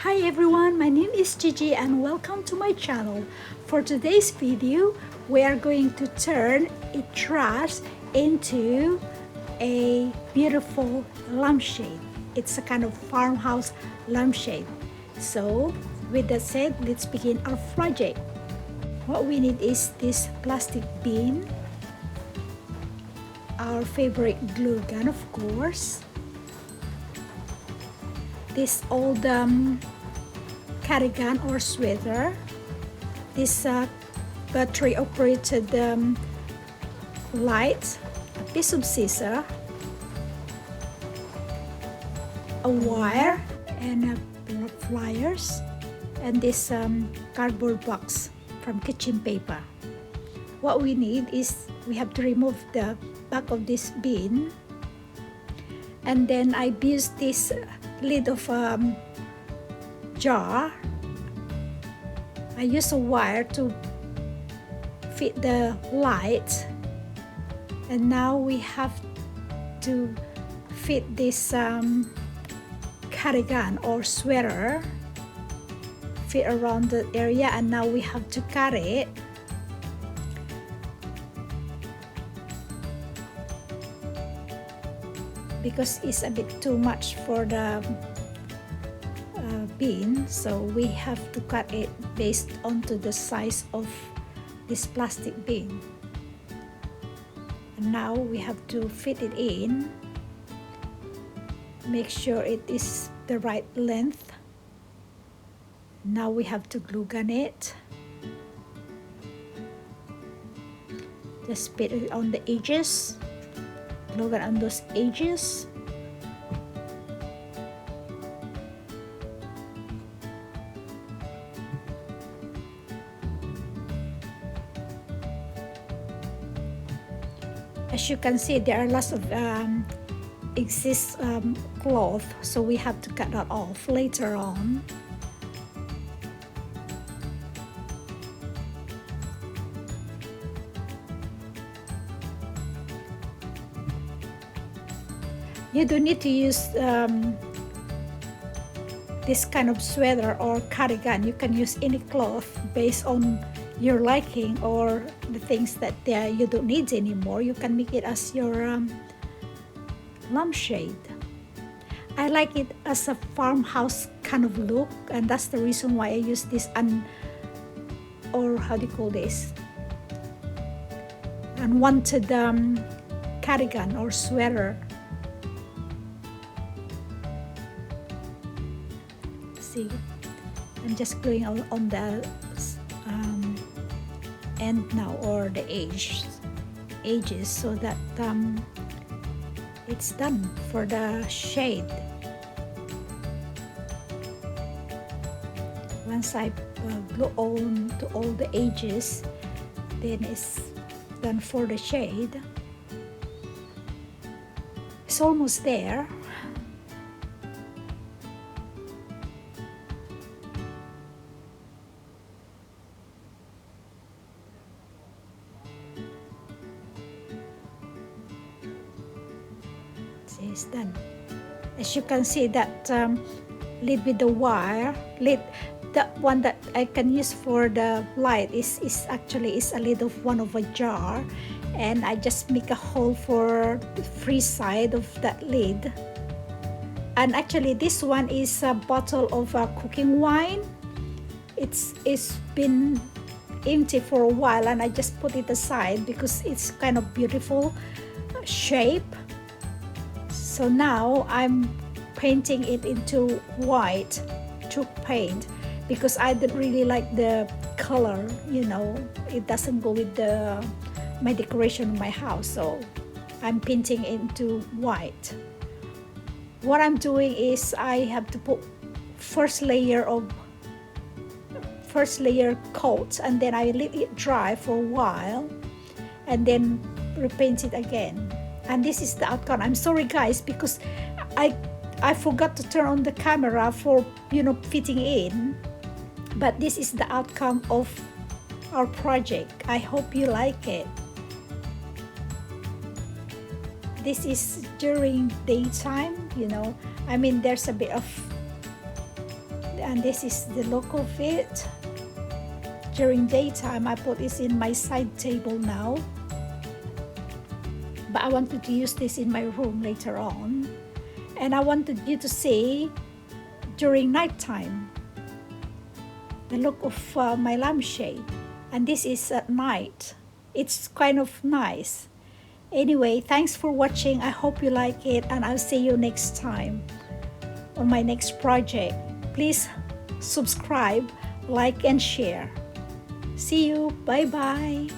Hi everyone, my name is Gigi and welcome to my channel. For today's video, we are going to turn a trash into a beautiful lampshade. It's a kind of farmhouse lampshade. So with that said, let's begin our project. What we need is this plastic bin, our favorite glue gun of course, this old cardigan or sweater, this battery operated light, a piece of scissor, a wire, and pliers, and this cardboard box from kitchen paper. What we need is we have to remove the back of this bin, and then I used this lid of jar. I use a wire to fit the light, and now we have to fit this cardigan or sweater, fit around the area, and now we have to cut it. Because it's a bit too much for the bin, so we have to cut it based onto the size of this plastic bin. And now we have to fit it in, make sure it is the right length. Now we have to glue gun it, just put it on the edges, glue gun on those edges. As you can see, there are lots of cloth, so we have to cut that off later on. You don't need to use this kind of sweater or cardigan. You can use any cloth based on your liking or the things that you don't need anymore. You can make it as your lampshade. I like it as a farmhouse kind of look, and that's the reason why I use this or how do you call this, unwanted cardigan or sweater. See, I'm just gluing on the end now, or the edges, so that it's done for the shade. Once I glue on to all the edges, then it's done for the shade. It's almost there. Is done. As you can see, that lid with the wire lid, that one that I can use for the light is actually a lid of one of a jar, and I just make a hole for the free side of that lid. And actually this one is a bottle of cooking wine. It's been empty for a while, and I just put it aside because it's kind of beautiful shape. So now I'm painting it into white to paint, because I don't really like the color, you know, it doesn't go with my decoration of my house, so I'm painting it into white. What I'm doing is I have to put first layer coat, and then I leave it dry for a while, and then repaint it again. And this is the outcome. I'm sorry guys, because I forgot to turn on the camera for, you know, fitting in, but this is the outcome of our project. I hope you like it. This is during daytime, you know, I mean there's a bit of and this is the look of it. During daytime, I put this in my side table now, but I wanted to use this in my room later on, and I wanted you to see during nighttime the look of my lampshade, and this is at night. It's kind of nice. Anyway, thanks for watching. I hope you like it, and I'll see you next time on my next project. Please subscribe, like, and share. See you. Bye bye.